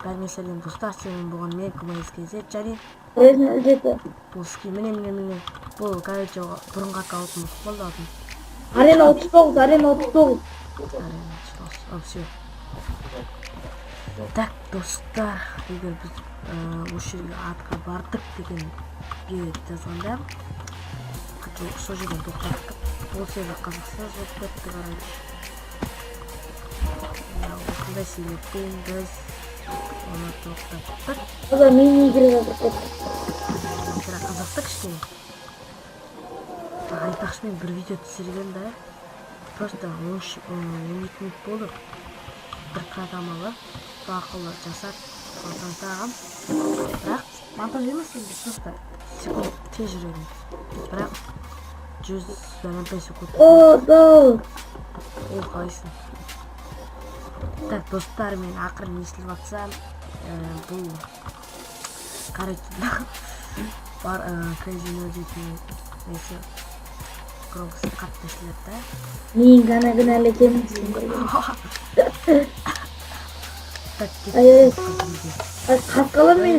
Бәріңе сәлем достар, сенің болған мен КМС және бұл ски міне бұл короче бұрынғы аккаунтым болды алдым. Арена 39, арена 39. Все. Так достар, егер біз осы жерге атқа бардық деген жазғанда сол жерден тоқтаттық. Ол сервер қазақстан болып кетті қарайды. Осындай себеппен біз оны тоқтаттық. Ода мен келе жатыр. Бірақ қызықты кішкене. Айтпақшы мен бір видео түсірген да просто 12 минут болды. Бір программалы ақылы жасап тағам. Бірақ монтаж емес енді просто секунд тез жүреді. Бірақ 100 секунд. Ол қайсын. Так достар, мен ақырын естіліп жатсам, бұл қарайтында бар казино дейтін несі громкосы қатты естіледі да. Мен ғана кінәлі екенмін. Так кетті. Қасқалар мен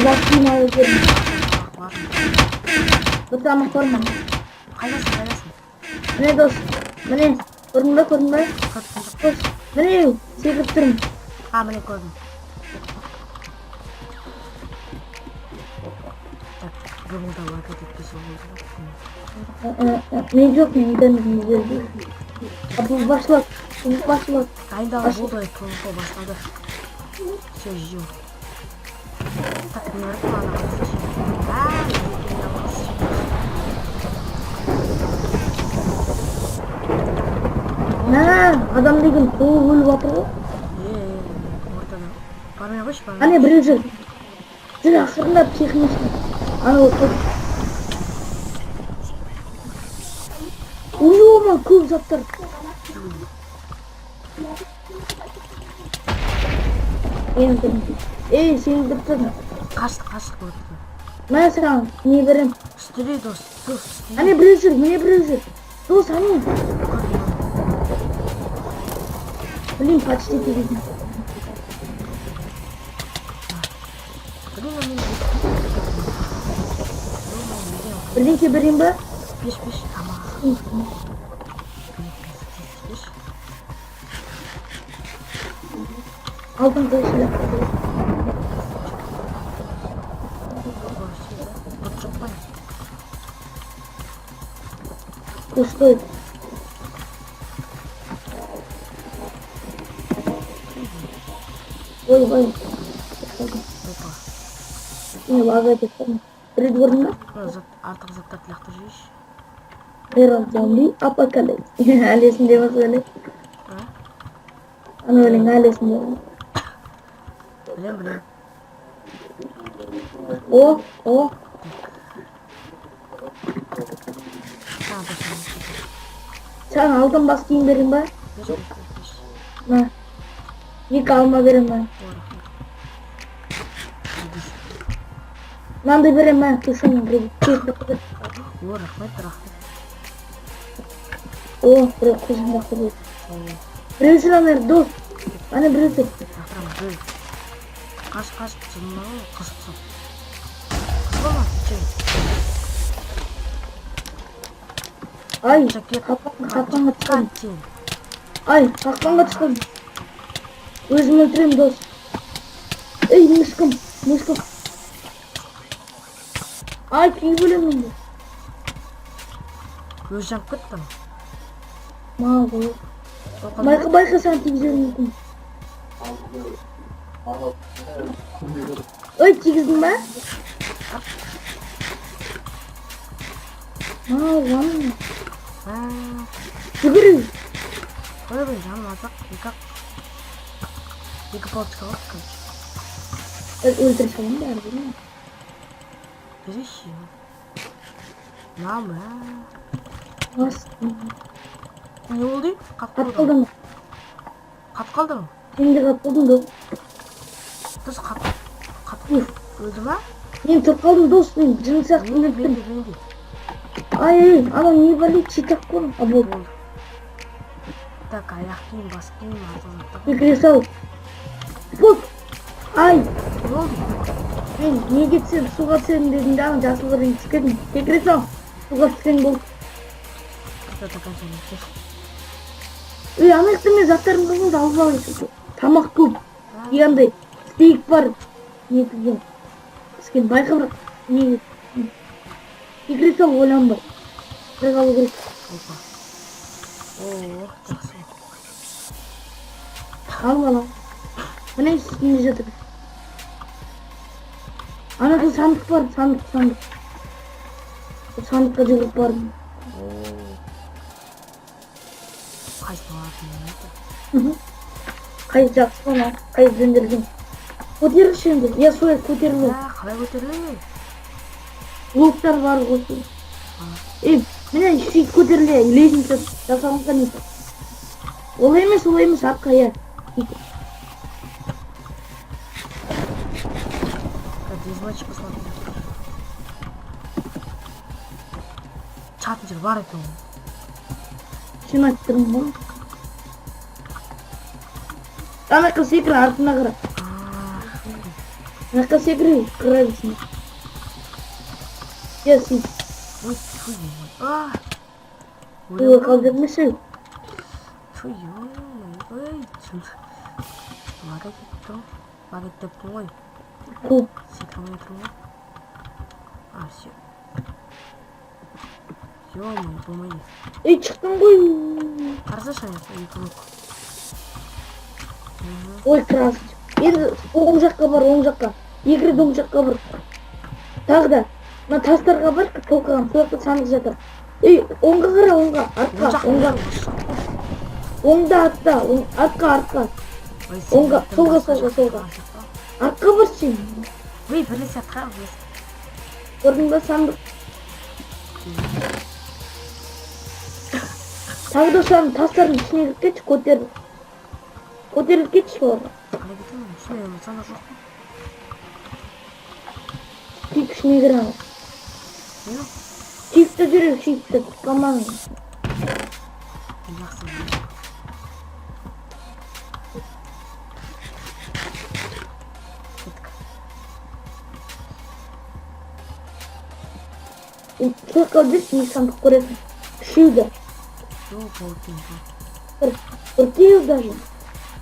басқым алып жүрмін. Бір тамақ көрмін. Қайдасың? Міне дос, міне көрдің бе? Дос, міне секіріп тұрмын. Міне көрдім. Так, бұлда лага кетпесе болды. Мен жоқ, мен интернетім өзгерді. Бұл басылады. Дайындағы болды, толыққа бастады. Все, жиу. Так, не өріп мана қылсы. Адам деген тоғы өліп атыр ғой. Ортада. Бармай қойшы, бармай. Ане біреу жүр. Жүр ақырындап психнешін. Аны отыр. Ой, көп заттар. Ей, сені дұрттың. Қашты көрді. Мен саған не берем? Үстілей дос. Ане біреу жүр, міне біреу жүр. Дос, ане. Блин, почти перейдем. Бірдеңке берейін ба? Беш. Алтын қойшылы. Пустой. Ой. Не лагает это. Придворно. Артық заттар тияқты жейш. Эрон зомби апокалипс. Алесінде басылы. Аны өлің алесінде. Білем. О. Саған алтын бас киім берейін ба? На. 2 алма берем ben. Manda berem ben. Tuşunu bir. Rahmet. Oh, bırak kızım da kızım. Birisi lan ver, dur. Hani birisi. Kaç canına kısıksın. Kısılamaz için. Ay, kapağına çıkalım. Ay, kapağına çıkalım. Özümü öldüreyim dost. Ey mıskım. Ay kim bölümünde? Özcan kıttım. Mağdur. Bayka sen televizyon. Oy çizdin ben. Lan. Çıkırıyor. Öyle bir canım azak. İki pot çıkalım. Öldürsem derdi değil mi? Bir iş ya. Ne yapma ya? Nasıl? Ne oldu? Katıldı mı? Kat kaldı mı? Şimdi katıldım da. Kız katıldı. Öldü mü? Ben çok kaldım dostum. Canım saklım ettim. Bindi. Ay ama niye böyle çitak koyun? Abo. Так, аяқ киім, бас киім, артық Секіре сал. Пут. Ай. Не болды? Мен неге түсем суға түсемін дедім дағы жасыл бірден түскедім. Секіре сал. Суға түскен болды. Кто-то кончается. Ана мен заттарымды алып алайын. Тамақ көп. Егандай стейк бар. Не кілген. Түскен байқамақ. Не. Секіре сал ойланбай. Бір қалу керек. Опа. О, жақсы. Алып алам. Міне үстінде жатыр. Анада сандық бар, сандық. Сандыққа жүгіріп бардым. Қайсы алатын? Қай жақсы ғана, қай зөндірген. Көтерілші енді, я солай көтерілу. Қалай көтерілемін? Блоктар бар ғой. Міне сөйтіп көтеріле, лестница жасалынған еді. Олай емес, артқа я. Здесь значит посмотри. Çatın jeri бар екен. Шын айттырмын ғой. Анаққа секір, артына қара. Анаққа секір, қыра бесін. Я сөйт. Ой, фу, Ой, қалдырмашы. Фу, ой, Лагать тептің ғой. Көп. Секірмей тұрмын ғой. Все. Ё-моё, болмайды. Шықтың ғой. Қарасашы аяққа, екі блок. Ой, красочка. Енді оң жаққа бар, оң жаққа. Екірі оң жаққа бар. Тағы да. Мына тастарға бар, толқыған. Сояқта сандық жатыр. Оңға қара, оңға. Артқа, оңға. Оңда, артқа. Оңға, солға. Артқа бар сен. Ой, бірлесе артқа, бірлесе. Көрдің ба сандық? Тағы да соның тастардың ішіне кіріп кетші, көтеріліп кетші оларға. Қалай кетемін, ішіне сандық жоқ па? Түйіп ішіне кір ана. Не? Түйіпті жүрек, түйіпті, команды. Жақсы. Сояққа өдес, не сандық көресің. Үшеуді. Жоқ, ол кейін. Төртеу даже.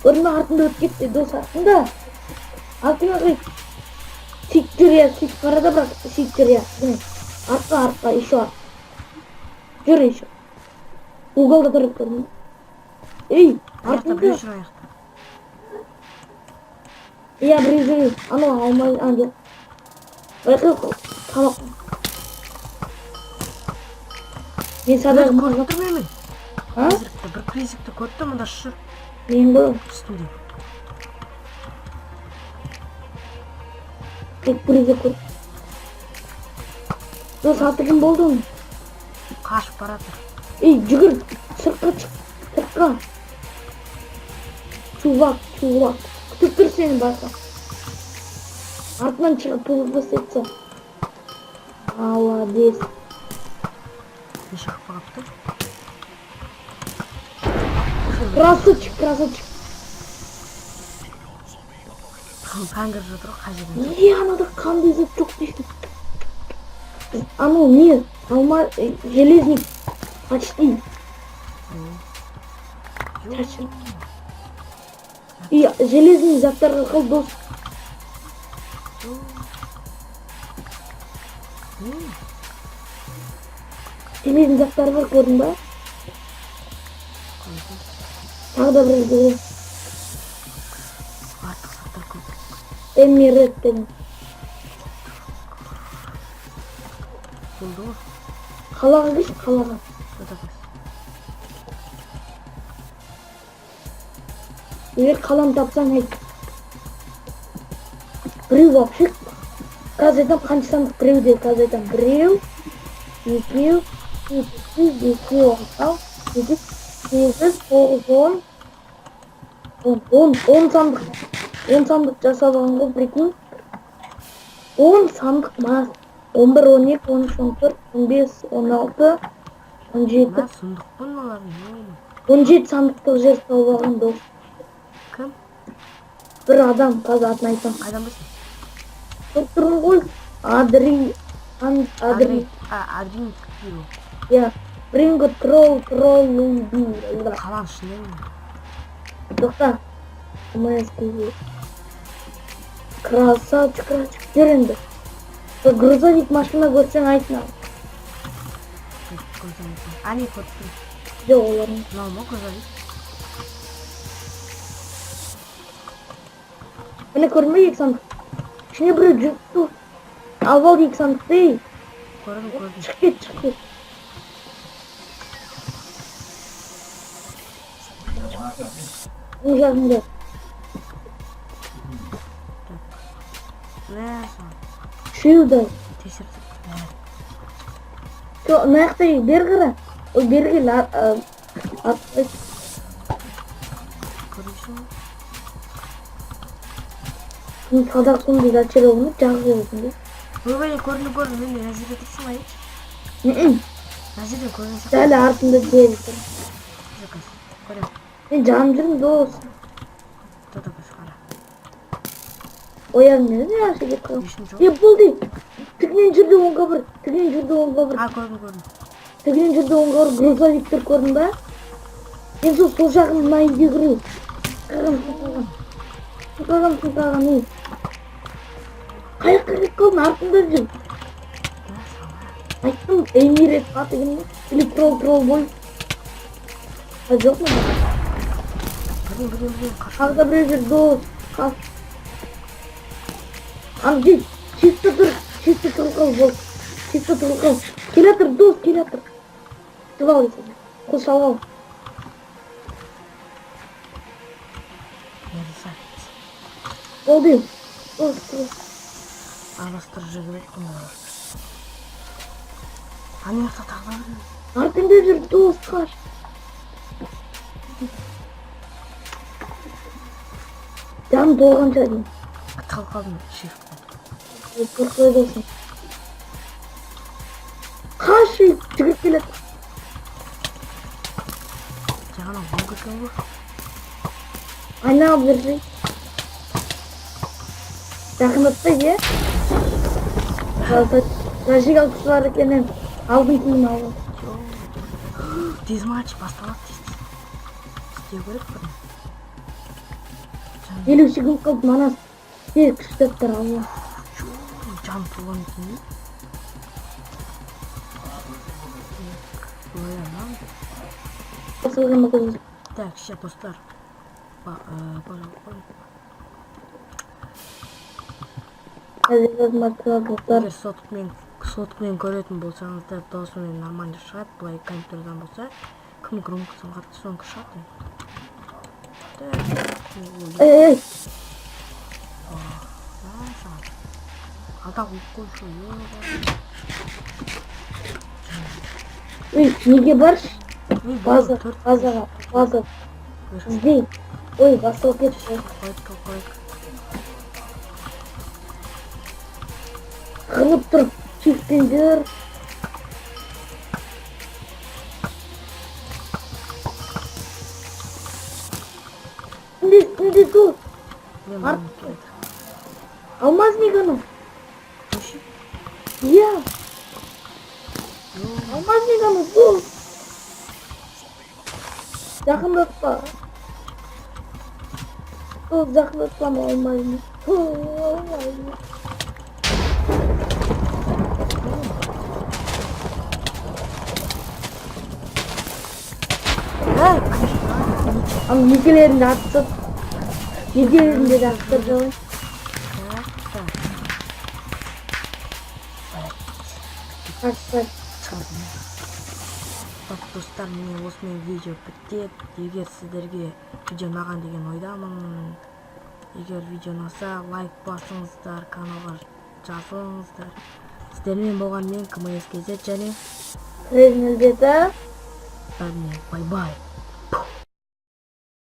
Көрме артында өтіп кетті, дос артында. Артыңа қай. Сөйтіп жүр я, сөйтіп қарада бірақ сөйтіп жүр я. Артқа, еще артқа. Жүр еще. Уголда тұрып көрме. Аяқта Артында. біреу жүр аяқта. Я біреу жүр. Анау алмай, анау. Байқы, тамақ. Мен садағы көріп тұрмын мен. А? Бір призикті көріп тұрмын, мұнда жүр. Мен ғой. Үстінде. Тек призик көр. Дос атығын болды ма? Қашып баратыр. Жүгір. Сыртқа шық. Сыртқа. Чувак. Күтіп тұр сені байқа. Артынан шығып пулып бастайтса. Молодец. Не шығып бағапты. Красавчик. Пәңгір жатыр ғой, қай жерден. Анада қандай зат жоқ дейсің. Анау не? Железник. Почти. Шашыр. Железный заттарға қыл дос. Железный заттары бар, көрдің ба? Тағы да бір деген. Артық заттар көп. Эммирет деген. Болды ғой. Қалаға кеш, қалаға. Егер қаланы тапсаң айт. Біреу вообще. Қазір айтам қанша сандық біреу деді. Қазір айтам біреу, екеу, екеу, алтау, 7, 8, 9, 10 сандық. 10 сандық жасап алған ғой, прикинь. 10 сандық мас. 11, 12, 13, 14, 15, 16, 17. Сұмдық бұн олар, 17 сандыктык жер тауып алган дос. Кім? Bir adam, қазір атын айтам. Қайдан білсің? Тұрмын ғой. Адри. Адри. Адрин Киро. Я. Брингот тролл луби. Қаланың ішінде ме? Тоқта. МСК. Красавчик. Жүр енді. Грузовик машина көрсең айтма. Ани көрттім. Жоқ олардың. Мынау ма грузовик? Міне көрмей екі сандық. İçine böyle cüktü. Al ilk sandık değil. Gördüm. Çık git. Ужасно. Ne? Şurada. Teşekkür. Şu ne yaptı? Bir kere. O bir kere attı. Görüyorsun. Şimdi kadaksın bir açır olmuş. Cahil olsun. Bu böyle gördüm. Ben de rezil edirsin mi hiç? Rezil de görüyorsun. Şöyle ardında diyelim. Заказ. Görüyorum. Ben camcım da olsun. Кто такой скоро? Oyanmıyor. Ne yaşa getirdim. Düşmüş o. Ne buldu? Tıklayın şurada 10 kabır. Tıklayın şurada 10 kabır. Ha gördüm. Tıklayın şurada 10 kabır. Gruza Victor korunda. En son sol şakımdan iyi görüyor. Sıkağım iyi. Kayak kalın ardında öldüm. Aytım Emir et atayım. Или troll boy. Hadi yok mu? Bileyim. Kalda bir dost. Kalk. Amca çifte dur. Çifte turkal bol. Çifte turkal. Kilatır dost kilatır. Tıval etsin. Kul al. Oldu. Dost. Araştırıcı gerek mi? Hani yoksa taklanır mı? Ardında bir dost var. Can doğan çayım. Kalkalım shift. Korkuyor olsun. Karşı çıkıp bile. Canım bu kötü olur. Anne abisi. Yakınlıkta ye. Taşık alkışlar kendin. Aldım kimi aldım. Dizme aç bastalak diz. İsteye gerek mi? Елу секунд қалды манас. Күштеп тұр алла. Can tuğan için. Böyle lan. Asılғанды көзі. Так, сейчас достар. Егер сотықмен көретін болсаңыздар даусымен нормально шығады. Былай компьютердан болса кім громкосын қатты соңғы шығады. Эй! Алда қойып қойшы. Ой, неге баршы? База. Іздей. Ой, басыл кетті. Қойып. Қылып тұр. Чифтендер.Інде дос. Алмаз мегану. Я. Алмаз мегану дос. Жақындатпа. Дос жақындатпа ма алмаймын. Алмаймын. Ama nikelerini de attım. Nikelerini de attırdım. Kaçtı. Так, достар, міне осымен видео бітті. Егер сіздерге видео ұнаған деген ойдамын. Егер видео ұнаса, лайк басыңыздар, каналға жазылыңыздар. Сіздермен болған мен КМС-KZ және Резинелдеді. бай-бай.